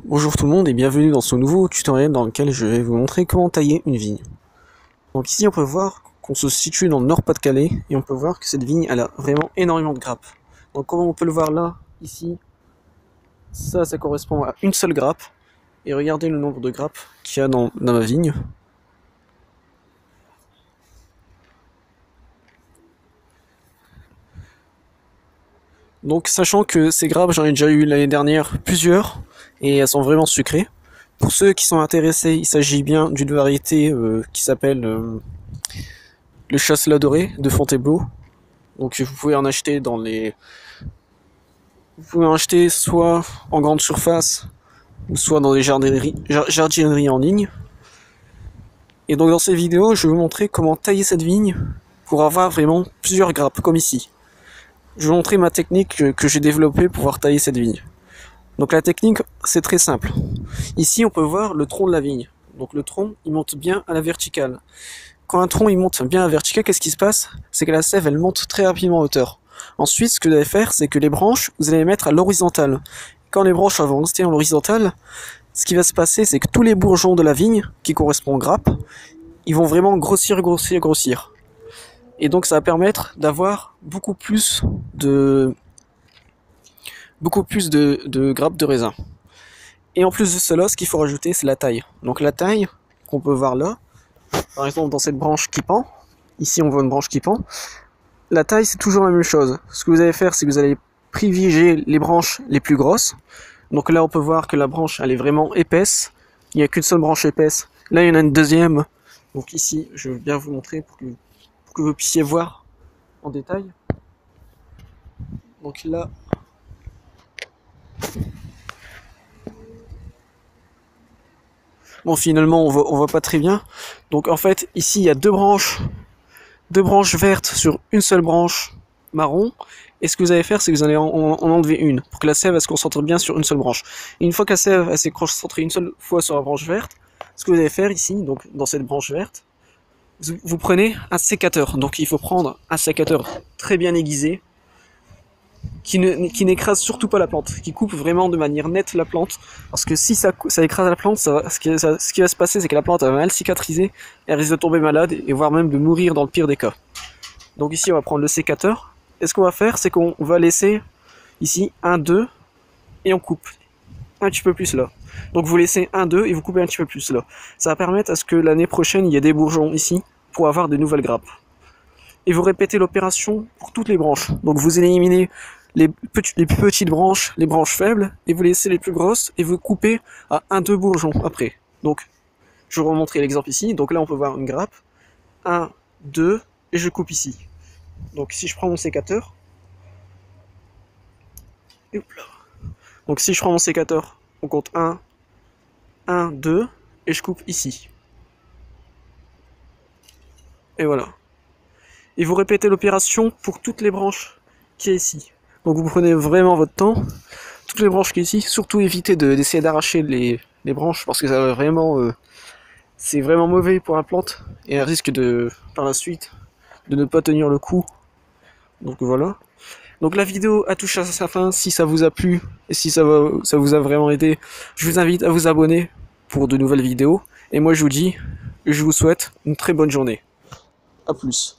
Bonjour tout le monde et bienvenue dans ce nouveau tutoriel dans lequel je vais vous montrer comment tailler une vigne. Donc ici on peut voir qu'on se situe dans le Nord-Pas-de-Calais et on peut voir que cette vigne elle a vraiment énormément de grappes. Donc comme on peut le voir là, ici, ça correspond à une seule grappe. Et regardez le nombre de grappes qu'il y a dans ma vigne. Donc sachant que ces grappes j'en ai déjà eu l'année dernière plusieurs et elles sont vraiment sucrées. Pour ceux qui sont intéressés, il s'agit bien d'une variété qui s'appelle le Chasselas doré de Fontainebleau. Donc vous pouvez en acheter dans les... Vous pouvez en acheter soit en grande surface, ou soit dans des jardineries en ligne. Et donc dans cette vidéo, je vais vous montrer comment tailler cette vigne pour avoir vraiment plusieurs grappes, comme ici. Je vais vous montrer ma technique que j'ai développée pour pouvoir tailler cette vigne. Donc la technique, c'est très simple. Ici, on peut voir le tronc de la vigne. Donc le tronc, il monte bien à la verticale. Quand un tronc il monte bien à la verticale, qu'est-ce qui se passe? C'est que la sève, elle monte très rapidement en hauteur. Ensuite, ce que vous allez faire, c'est que les branches, vous allez les mettre à l'horizontale. Quand les branches vont rester en l'horizontale, ce qui va se passer, c'est que tous les bourgeons de la vigne, qui correspondent aux grappes, ils vont vraiment grossir. Et donc ça va permettre d'avoir beaucoup plus de grappes de raisin. Et en plus de cela, ce qu'il faut rajouter, c'est la taille. Donc la taille qu'on peut voir là, par exemple dans cette branche qui pend, ici on voit une branche qui pend, la taille c'est toujours la même chose. Ce que vous allez faire, c'est que vous allez privilégier les branches les plus grosses. Donc là on peut voir que la branche elle est vraiment épaisse, il n'y a qu'une seule branche épaisse. Là il y en a une deuxième, donc ici je vais bien vous montrer pour que vous puissiez voir en détail. Donc là, bon finalement on voit pas très bien. Donc en fait ici il y a deux branches vertes sur une seule branche marron. Et ce que vous allez faire, c'est que vous allez en enlever une pour que la sève elle se concentre bien sur une seule branche. Et une fois que la sève elle s'est concentrée une seule fois sur la branche verte, ce que vous allez faire ici, donc dans cette branche verte, vous prenez un sécateur. Donc il faut prendre un sécateur très bien aiguisé, qui n'écrase surtout pas la plante, qui coupe vraiment de manière nette la plante, parce que si ça écrase la plante, ce qui va se passer, c'est que la plante va mal cicatriser, elle risque de tomber malade, et voire même de mourir dans le pire des cas. Donc ici on va prendre le sécateur, et ce qu'on va faire, c'est qu'on va laisser ici 1, 2, et on coupe un petit peu plus là. Donc vous laissez 1, 2 et vous coupez un petit peu plus là. Ça va permettre à ce que l'année prochaine il y ait des bourgeons ici pour avoir de nouvelles grappes. Et vous répétez l'opération pour toutes les branches. Donc vous éliminez les petites branches, les branches faibles, et vous laissez les plus grosses et vous coupez à 1, 2 bourgeons après. Donc je vais vous remontrer l'exemple ici. Donc là on peut voir une grappe, 1, 2 et je coupe ici. Donc si je prends mon sécateur, et hop là. Donc si je prends mon sécateur, on compte 1, 2, et je coupe ici. Et voilà. Et vous répétez l'opération pour toutes les branches qui est ici. Donc vous prenez vraiment votre temps, toutes les branches qui est ici, surtout évitez d'essayer d'arracher les branches, parce que ça va vraiment, c'est vraiment mauvais pour la plante, et elle risque par la suite, de ne pas tenir le coup. Donc voilà. Donc la vidéo a touché à sa fin. Si ça vous a plu et si ça vous a vraiment aidé, je vous invite à vous abonner pour de nouvelles vidéos. Et moi je vous dis, je vous souhaite une très bonne journée. A plus.